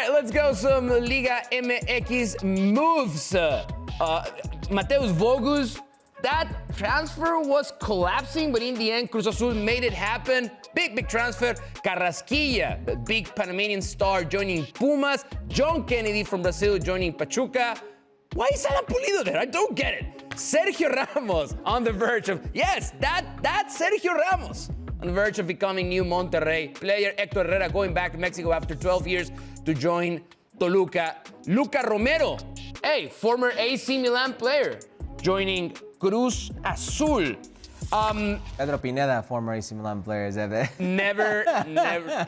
right, let's go some Liga MX moves. Mateus Vogus, that transfer was collapsing, but in the end, Cruz Azul made it happen. Big transfer. Carrasquilla, the big Panamanian star, joining Pumas. John Kennedy from Brazil joining Pachuca. Why is Alan Pulido there? I don't get it. Sergio Ramos on the verge of, yes, that's Sergio Ramos. On the verge of becoming new Monterrey player. Hector Herrera going back to Mexico after 12 years to join Toluca. Luca Romero, former AC Milan player, joining Cruz Azul. Pedro Pineda, former AC Milan player, is that there?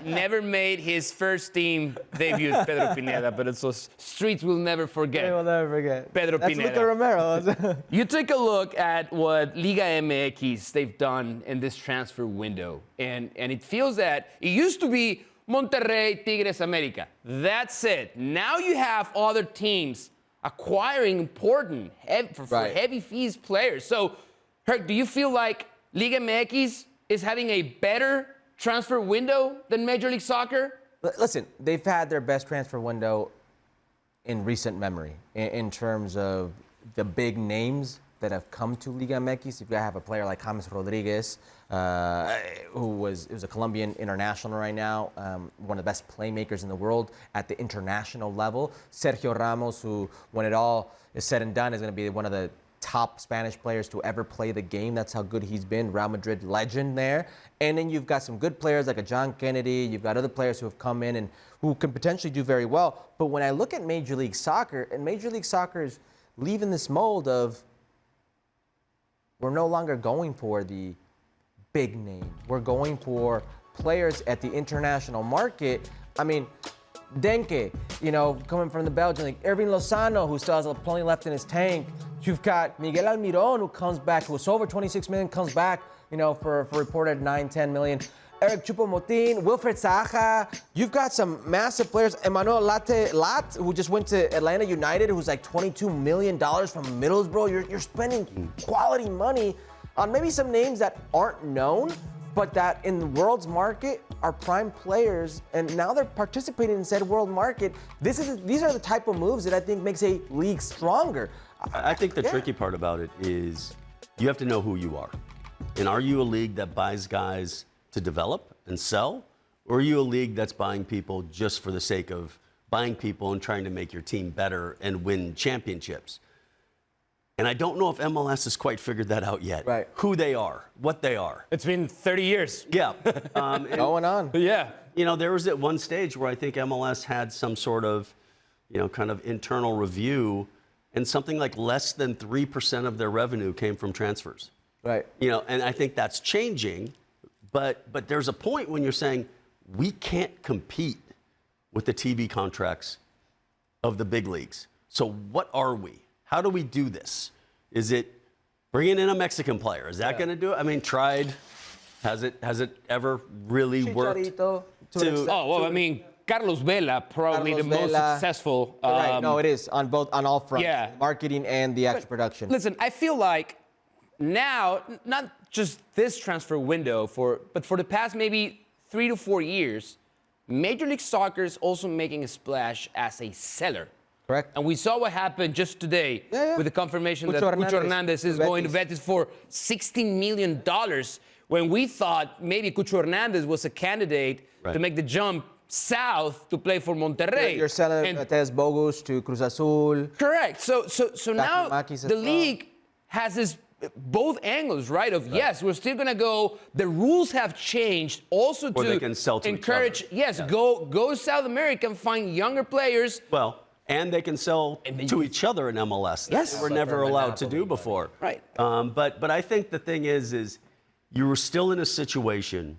Never made his first team debut, Pedro Pineda, but it's those streets will never forget. They will never forget. Pedro Pineda. That's Luca Romero. You take a look at what Liga MX they've done in this transfer window, and it feels that it used to be Monterrey, Tigres, America. That's it. Now you have other teams acquiring important, for heavy fees players. So, Herc, do you feel like Liga MX is having a better transfer window than Major League Soccer? Listen, they've had their best transfer window in recent memory in terms of the big names that have come to Liga MX. If you have a player like James Rodriguez, who is a Colombian international right now, one of the best playmakers in the world at the international level. Sergio Ramos, who, when it all is said and done, is going to be one of the top Spanish players to ever play the game. That's how good he's been. Real Madrid legend there. And then you've got some good players like a John Kennedy. You've got other players who have come in and who can potentially do very well. But when I look at Major League Soccer, and Major League Soccer is leaving this mold of we're no longer going for the big name. We're going for players at the international market. I mean, Denke, coming from the Belgian League. Irving Lozano, who still has a plenty left in his tank. You've got Miguel Almiron, who comes back, who was over 26 million, comes back, for reported 9-10 million. Eric Choupo-Moting, Wilfred Zaha. You've got some massive players. Emmanuel Lat, who just went to Atlanta United, who's like $22 million from Middlesbrough. You're spending quality money on maybe some names that aren't known, but that in the world's market are prime players, and now they're participating in said world market. These are the type of moves that I think makes a league stronger. I think the tricky part about it is you have to know who you are. And are you a league that buys guys to develop and sell? Or are you a league that's buying people just for the sake of buying people and trying to make your team better and win championships? And I don't know if MLS has quite figured that out yet. Right. Who they are, what they are. It's been 30 years. Yeah. Going on. Yeah. There was at one stage where I think MLS had some sort of, kind of internal review, and something like less than 3% of their revenue came from transfers. Right. And I think that's changing, but there's a point when you're saying we can't compete with the TV contracts of the big leagues. So what are we? How do we do this? Is it bringing in a Mexican player? Is that going to do it? I mean, tried. Has it ever really worked? Carlos Vela, probably the most successful. Right. No, it is on all fronts. Yeah. Marketing and the actual production. Listen, I feel like now, not just this transfer window, but for the past maybe 3 to 4 years, Major League Soccer is also making a splash as a seller. Correct. And we saw what happened just today with the confirmation that Cucho Hernandez is going to Betis for $16 million, when we thought maybe Cucho Hernandez was a candidate to make the jump south to play for Monterrey. You're selling Mateus Vogus to Cruz Azul. Correct. So now the league has this both angles, right? Yes, we're still gonna go. The rules have changed also or they can sell to encourage. Go to South America and find younger players. Well, and they can sell to each other in MLS. Yes, they were never allowed to do before. Right. But I think the thing is you were still in a situation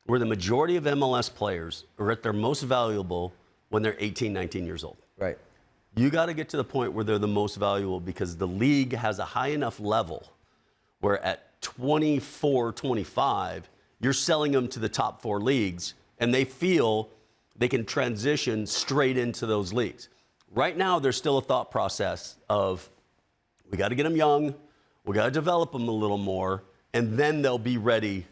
where the majority of MLS players are at their most valuable when they're 18, 19 years old. Right. You got to get to the point where they're the most valuable because the league has a high enough level where at 24, 25, you're selling them to the top 4 leagues, and they feel they can transition straight into those leagues. Right now, there's still a thought process of we got to get them young, we got to develop them a little more, and then they'll be ready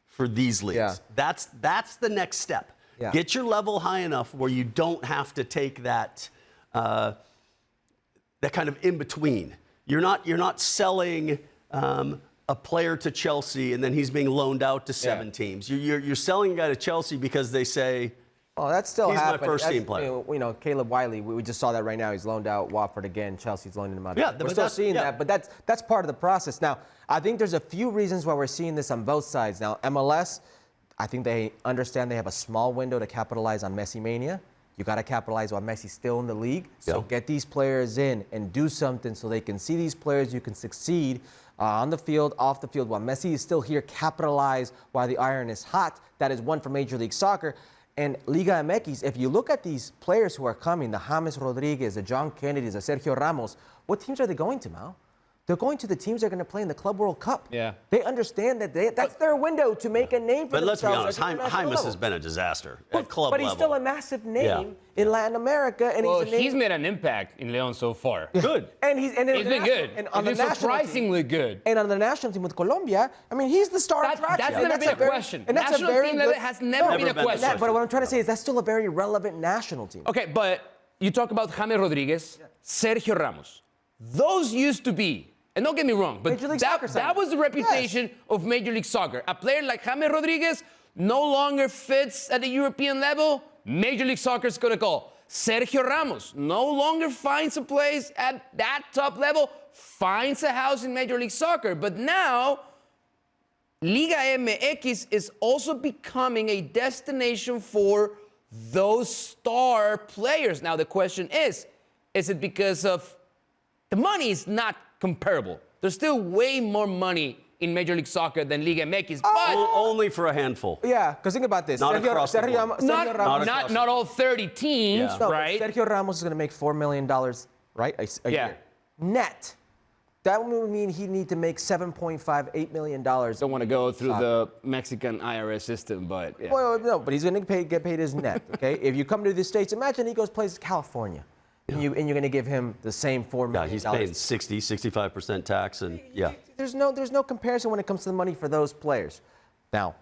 for these leagues. Yeah. That's the next step. Yeah. Get your level high enough where you don't have to take that that kind of in between. You're not selling a player to Chelsea and then he's being loaned out to 7 teams. You're selling a guy to Chelsea because they say, oh, that's still he's happening. my first team player. You know, Caleb Wiley, we just saw that right now. He's loaned out Watford again. Chelsea's loaning him out. Yeah, We're still seeing that, but that's part of the process. Now, I think there's a few reasons why we're seeing this on both sides. Now, MLS, I think they understand they have a small window to capitalize on Messi mania. You got to capitalize while Messi's still in the league. So get these players in and do something so they can see these players. You can succeed on the field, off the field. While Messi is still here, capitalize while the iron is hot. That is one for Major League Soccer. And Liga MX, if you look at these players who are coming, the James Rodriguez, the John Kennedys, the Sergio Ramos, what teams are they going to, Mal? They're going to the teams that are going to play in the Club World Cup. Yeah. They understand that that's their window to make a name for themselves. But let's be honest, James James has been a disaster at club but level. he's still a massive name in Latin America. And he's made an impact in Leon so far. Good. And he's been good. And on He's the been national surprisingly team, good. And on the national team with Colombia, I mean, he's the star attraction. That's And never been a very- question. And that's National a very team good, level has never been a question. But what I'm trying to say is that's still a very relevant national team. Okay, but you talk about James Rodriguez, Sergio Ramos. Those used to be, and don't get me wrong, but that was the reputation of Major League Soccer. A player like James Rodriguez no longer fits at the European level. Major League Soccer is going to call. Sergio Ramos no longer finds a place at that top level, finds a house in Major League Soccer. But now, Liga MX is also becoming a destination for those star players. Now, the question is it because of the money is not comparable? There's still way more money in Major League Soccer than Liga MX, but only for a handful. Yeah, because think about this. Not across the board. not all 30 teams, right? Sergio Ramos is going to make $4 million, right, a year. Net. That would mean he'd need to make $7.58 million. Don't want to go through the Mexican IRS system, but yeah. Well, no, but he's going to get paid his net, okay? If you come to the States, imagine he plays California. And you're going to give him the same $4 million. Yeah, he's paying 65% tax, and There's no comparison when it comes to the money for those players. Now,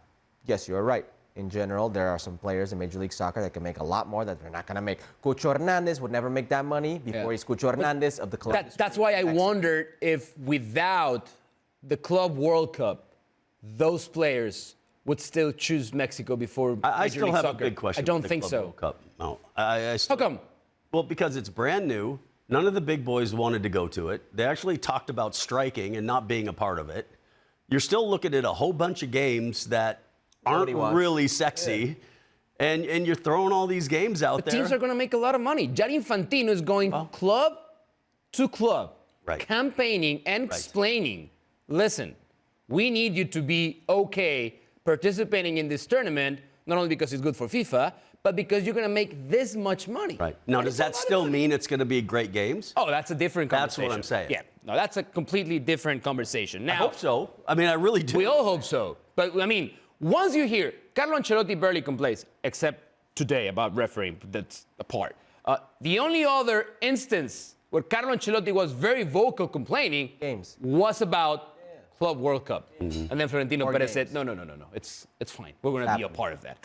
yes, you're right. In general, there are some players in Major League Soccer that can make a lot more that they're not going to make. Cucho Hernandez would never make that money before he's Cucho Hernandez of the club. That's why I wondered if without the Club World Cup, those players would still choose Mexico before I Major still League have Soccer. a big question. I don't with the think Club so. World Cup. No, How come? Well, because it's brand new. None of the big boys wanted to go to it. They actually talked about striking and not being a part of it. You're still looking at a whole bunch of games that aren't really sexy, and you're throwing all these games out there. Teams are going to make a lot of money. Gianni Infantino is going club to club, campaigning and explaining, listen, we need you to be okay participating in this tournament, not only because it's good for FIFA, but because you're going to make this much money. Right. Now, does that still mean it's going to be great games? Oh, that's a different conversation. That's what I'm saying. Yeah. No, that's a completely different conversation. Now, I hope so. I mean, I really do. We all hope so. But, I mean, once you hear Carlo Ancelotti barely complains, except today about refereeing, that's apart. The only other instance where Carlo Ancelotti was very vocal complaining was about Club World Cup. And then Florentino Perez said, no, it's fine. We're going to be a part of that.